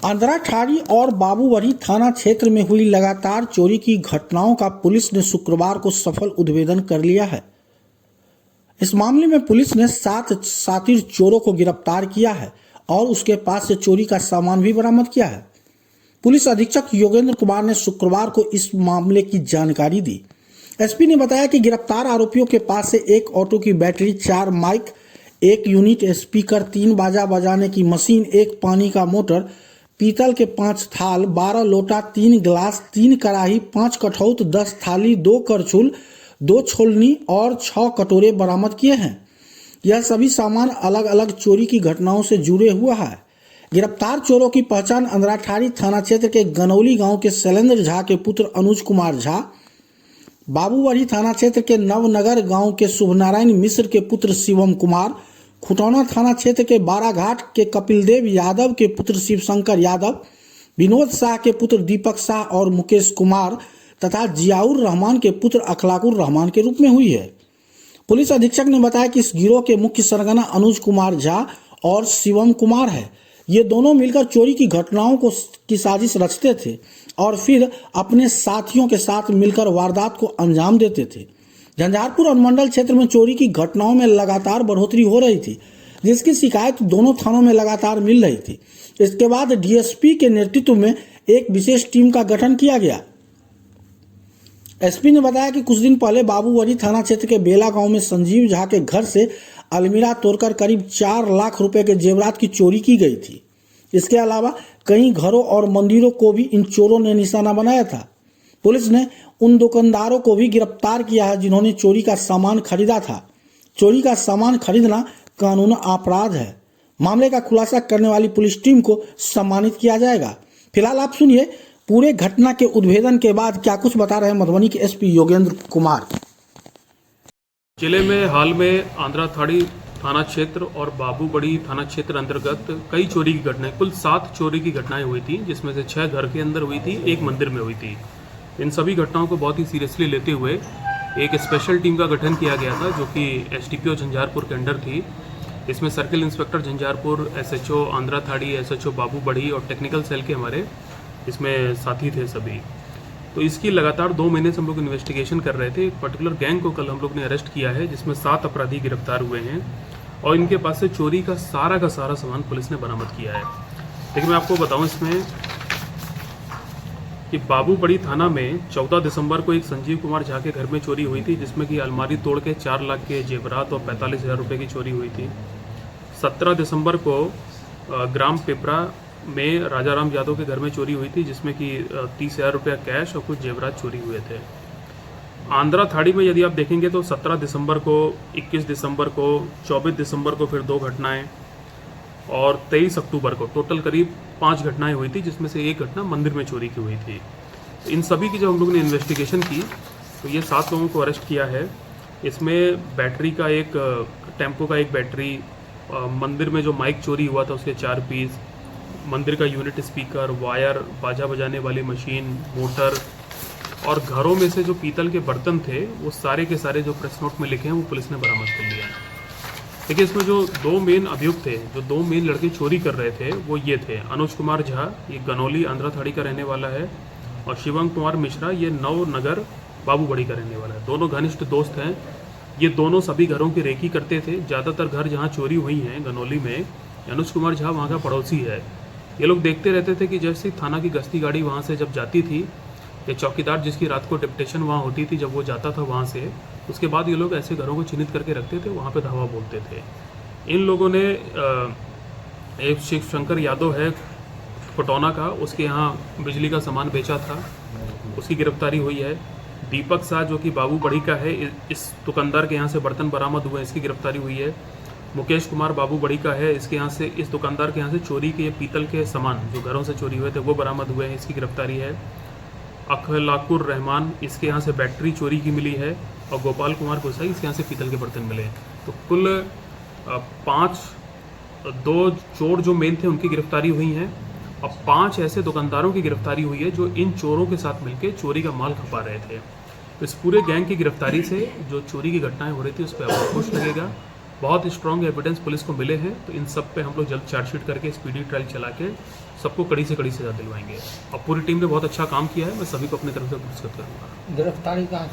अंधराठाड़ी और बाबूवरी थाना क्षेत्र में हुई लगातार चोरी की घटनाओं का पुलिस ने शुक्रवार को सफल उद्भेदन कर लिया है। इस मामले में पुलिस ने 7 शातिर चोरों को गिरफ्तार किया है और उसके पास से चोरी का सामान भी बरामद किया है। पुलिस अधीक्षक योगेंद्र कुमार ने शुक्रवार को इस मामले की जानकारी दी। एसपी ने बताया कि गिरफ्तार आरोपियों के पास से एक ऑटो की बैटरी, 4 माइक, 1 यूनिट स्पीकर, 3 बाजा बजाने की मशीन, 1 पानी का मोटर, पीतल के 5 थाल, 12 लोटा, 3 गिलास, 3 कढ़ाई, 5 कठौत, 10 थाली, 2 करछुल, 2 छोलनी और 6 कटोरे बरामद किए हैं। यह सभी सामान अलग अलग चोरी की घटनाओं से जुड़े हुआ है। गिरफ्तार चोरों की पहचान अंधराठाड़ी थाना क्षेत्र के गनौली गांव के शैलेंद्र झा के पुत्र अनुज कुमार झा, बाबूवरी थाना क्षेत्र के नवनगर गांव के शुभनारायण मिश्र के पुत्र शिवम कुमार, खुटौना थाना क्षेत्र के बाराघाट के कपिलदेव यादव के पुत्र शिवशंकर यादव, विनोद शाह के पुत्र दीपक शाह और मुकेश कुमार तथा जियाउर रहमान के पुत्र अखलाकुर रहमान के रूप में हुई है। पुलिस अधीक्षक ने बताया कि इस गिरोह के मुख्य सरगना अनुज कुमार झा और शिवम कुमार है। ये दोनों मिलकर चोरी की घटनाओं की साजिश रचते थे और फिर अपने साथियों के साथ मिलकर वारदात को अंजाम देते थे। झंझारपुर अनुमंडल क्षेत्र में चोरी की घटनाओं में लगातार बढ़ोतरी हो रही थी, जिसकी शिकायत दोनों थानों में लगातार मिल रही थी। इसके बाद डीएसपी के नेतृत्व में एक विशेष टीम का गठन किया गया। एसपी ने बताया कि कुछ दिन पहले बाबूवरी थाना क्षेत्र के बेला गांव में संजीव झा के घर से अलमीरा तोड़कर करीब 4 लाख रुपए के जेवरात की चोरी की गई थी। इसके अलावा कई घरों और मंदिरों को भी इन चोरों ने निशाना बनाया था। पुलिस ने उन दुकानदारों को भी गिरफ्तार किया है जिन्होंने चोरी का सामान खरीदा था। चोरी का सामान खरीदना कानून अपराध है। मामले का खुलासा करने वाली पुलिस टीम को सम्मानित किया जाएगा। फिलहाल आप सुनिए पूरे घटना के उद्भेदन के बाद क्या कुछ बता रहे हैं मधुबनी के एसपी योगेंद्र कुमार। जिले में हाल में अंधराठाड़ी थाना क्षेत्र और बाबूबड़ी थाना क्षेत्र अंतर्गत कई चोरी की घटनाएं, कुल 7 चोरी की घटनाएं हुई थी, जिसमें से 6 घर के अंदर हुई थी, 1 मंदिर में हुई थी। इन सभी घटनाओं को बहुत ही सीरियसली लेते हुए एक स्पेशल टीम का गठन किया गया था, जो कि एसडीपीओ झंझारपुर के अंडर थी। इसमें circle inspector Jhanjharpur, SHO Andharathadhi, SHO Babubarhi और टेक्निकल सेल के हमारे इसमें साथी थे सभी। तो इसकी लगातार 2 महीने से हम लोग इन्वेस्टिगेशन कर रहे थे। एक पर्टिकुलर गैंग को कल हम लोग ने अरेस्ट किया है, जिसमें 7 अपराधी गिरफ्तार हुए हैं और इनके पास से चोरी का सारा सामान पुलिस ने बरामद किया है। लेकिन मैं आपको बताऊं इसमें कि बाबूबड़ी थाना में 14 दिसंबर को एक संजीव कुमार झा के घर में चोरी हुई थी, जिसमें कि अलमारी तोड़ के 4 लाख के जेवरात और 45,000 रुपये की चोरी हुई थी। 17 दिसंबर को ग्राम पिपरा में राजाराम यादव के घर में चोरी हुई थी, जिसमें कि 30,000 रुपया कैश और कुछ जेवरात चोरी हुए थे। अंधराठाड़ी में यदि आप देखेंगे तो 17 दिसंबर को, 21 दिसंबर को, 24 दिसंबर को फिर 2 घटनाएं और 23 अक्टूबर को टोटल करीब 5 घटनाएं हुई थी, जिसमें से एक घटना मंदिर में चोरी की हुई थी। इन सभी की जब हम लोगों ने इन्वेस्टिगेशन की तो ये 7 लोगों को अरेस्ट किया है। इसमें बैटरी का एक टेम्पो का एक बैटरी, मंदिर में जो माइक चोरी हुआ था उसके 4 पीस, मंदिर का यूनिट स्पीकर, वायर, बाजा बजाने वाली मशीन, मोटर और घरों में से जो पीतल के बर्तन थे वो सारे के सारे जो प्रेस नोट में लिखे हैं वो पुलिस ने बरामद कर लिया है। देखिए इसमें जो 2 मेन अभियुक्त थे, जो 2 मेन लड़के चोरी कर रहे थे वो ये थे। अनुज कुमार झा ये गनौली अंधराठाड़ी का रहने वाला है और शिवम कुमार मिश्रा ये नवनगर बाबूबड़ी का रहने वाला है। दोनों घनिष्ठ दोस्त हैं। ये दोनों सभी घरों की रेकी करते थे। ज़्यादातर घर जहाँ चोरी हुई हैं गनौली में, अनुज कुमार झा वहाँ का पड़ोसी है। ये लोग देखते रहते थे कि जैसे थाना की गश्ती गाड़ी वहाँ से जब जाती थी, ये चौकीदार जिसकी रात को डिप्टेशन वहाँ होती थी, जब वो जाता था वहाँ से, उसके बाद ये लोग ऐसे घरों को चिन्हित करके रखते थे, वहाँ पे धावा बोलते थे। इन लोगों ने एक शिवशंकर यादव है खुटौना का, उसके यहाँ बिजली का सामान बेचा था, उसकी गिरफ्तारी हुई है। दीपक शाह जो कि बाबूबड़ी का है, इस दुकानदार के यहाँ से बर्तन बरामद हुए, इसकी गिरफ्तारी हुई है। मुकेश कुमार बाबूबड़ी का है, इसके यहाँ से, इस दुकानदार के यहाँ से चोरी के पीतल के सामान जो घरों से चोरी हुए थे वो बरामद हुए हैं, इसकी गिरफ्तारी है। अखलाकुर रहमान, इसके यहाँ से बैटरी चोरी की मिली है और गोपाल कुमार गोसाई, इसके यहाँ से पीतल के बर्तन मिले हैं। तो कुल 2 चोर जो मेन थे उनकी गिरफ्तारी हुई हैं और 5 ऐसे दुकानदारों की गिरफ्तारी हुई है जो इन चोरों के साथ मिलकर चोरी का माल खपा रहे थे। इस पूरे गैंग की गिरफ्तारी से जो चोरी की घटनाएं हो रही थी उस पर आपको खुश लगेगा। बहुत स्ट्रॉन्ग एविडेंस पुलिस को मिले हैं, तो इन सब पे हम लोग जल्द चार्जशीट करके स्पीडी ट्रायल चला के सबको कड़ी से कड़ी सजा दिलवाएंगे। अब पूरी टीम ने बहुत अच्छा काम किया है, मैं सभी को अपनी तरफ से पुरस्कृत करूँगा। गिरफ्तारी कहाँ